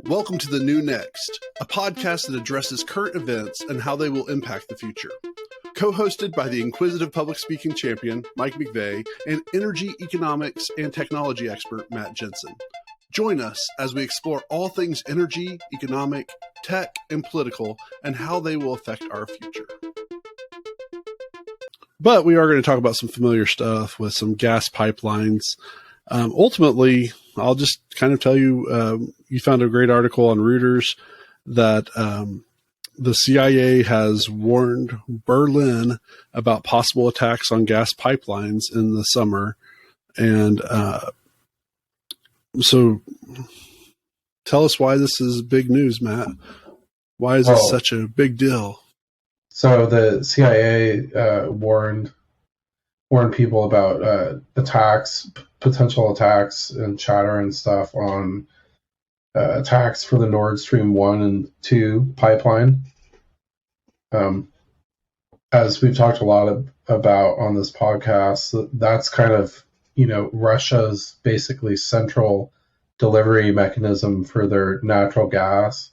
Welcome to The New Next, a podcast that addresses current events and how they will impact the future. Co-hosted by the inquisitive public speaking champion, Mike McVeigh, and energy, economics, and technology expert, Matt Jensen. Join us as we explore all things energy, economic, tech, and political, and how they will affect our future. But we are going to talk about some familiar stuff with some gas pipelines. Ultimately, I'll just kind of tell you, you found a great article on Reuters that the CIA has warned Berlin about possible attacks on gas pipelines in the summer. And so tell us why this is big news, Matt. Why is this such a big deal? So the CIA warned people about potential attacks and chatter and stuff on attacks for the Nordstream 1 and 2 pipeline. As we've talked a lot about on this podcast, that's kind of, Russia's basically central delivery mechanism for their natural gas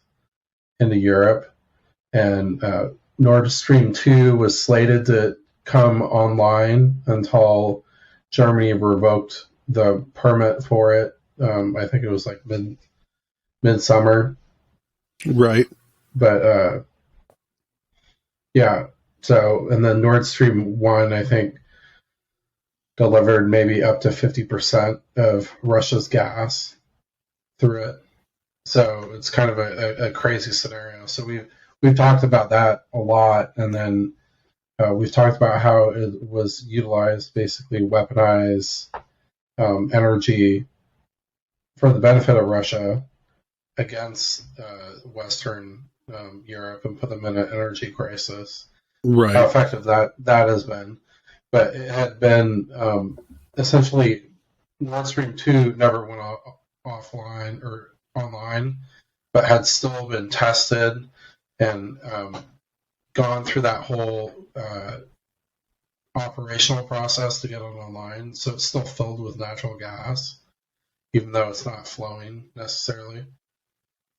into Europe. And Nord Stream 2 was slated to come online until Germany revoked the permit for it. I think it was like midsummer. Right. But yeah. So, and then Nord Stream 1, I think, delivered maybe up to 50% of Russia's gas through it. So it's kind of a crazy scenario. So we've talked about that a lot, and then we've talked about how it was utilized, basically weaponize energy for the benefit of Russia against Western Europe and put them in an energy crisis. Right. How effective that has been. But it had been essentially Nord Stream 2 never went offline or online, but had still been tested and gone through that whole operational process to get it online. So it's still filled with natural gas, even though it's not flowing necessarily,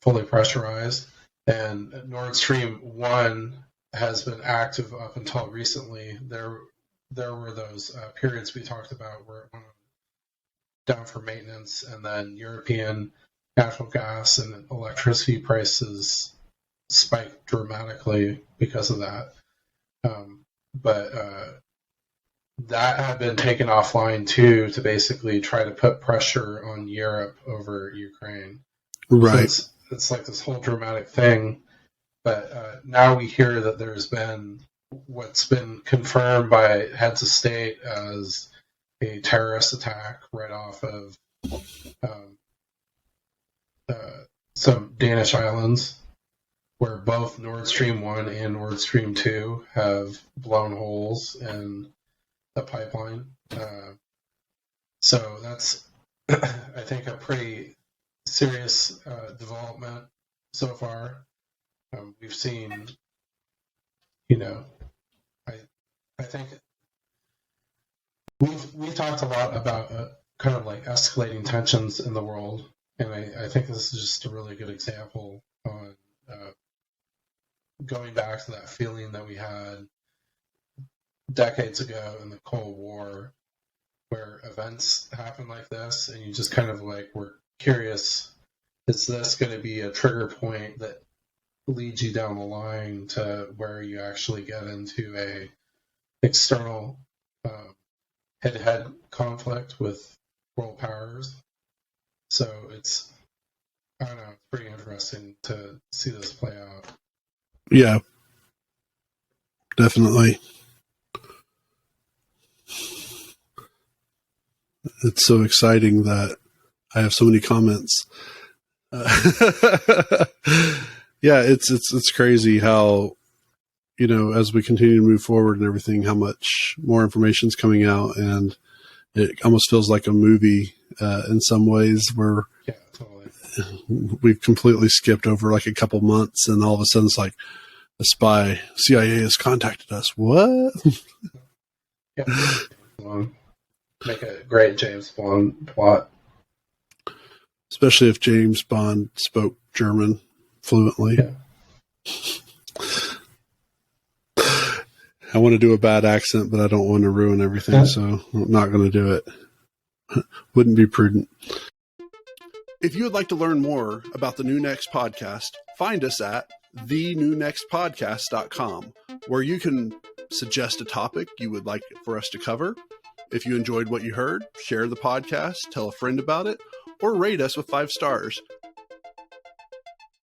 fully pressurized. And Nord Stream 1 has been active up until recently. There were those periods we talked about where it went down for maintenance, and then European natural gas and electricity prices spiked dramatically because of that. But that had been taken offline too, to basically try to put pressure on Europe over Ukraine. Right. So it's like this whole dramatic thing. But now we hear that there's been what's been confirmed by heads of state as a terrorist attack right off of some Danish islands, where both Nord Stream 1 and Nord Stream 2 have blown holes in the pipeline. So that's, I think, a pretty serious development so far. We've seen, I think we've talked a lot about kind of like escalating tensions in the world, and I think this is just a really good example on going back to that feeling that we had decades ago in the Cold War, where events happen like this, and you just kind of like were curious, is this going to be a trigger point that leads you down the line to where you actually get into a external head-to-head conflict with world powers? So it's, I don't know, it's pretty interesting to see this play out. Yeah, definitely. It's so exciting that I have so many comments. Yeah, it's crazy how, as we continue to move forward and everything, how much more information is coming out, and it almost feels like a movie in some ways, where we've completely skipped over like a couple months, and all of a sudden it's like a CIA has contacted us. What? Yeah. Make a great James Bond plot. Especially if James Bond spoke German fluently. Yeah. I want to do a bad accent, but I don't want to ruin everything, so I'm not going to do it. Wouldn't be prudent. If you would like to learn more about the New Next podcast, find us at thenewnextpodcast.com, where you can suggest a topic you would like for us to cover. If you enjoyed what you heard, share the podcast, tell a friend about it, or rate us with 5 stars.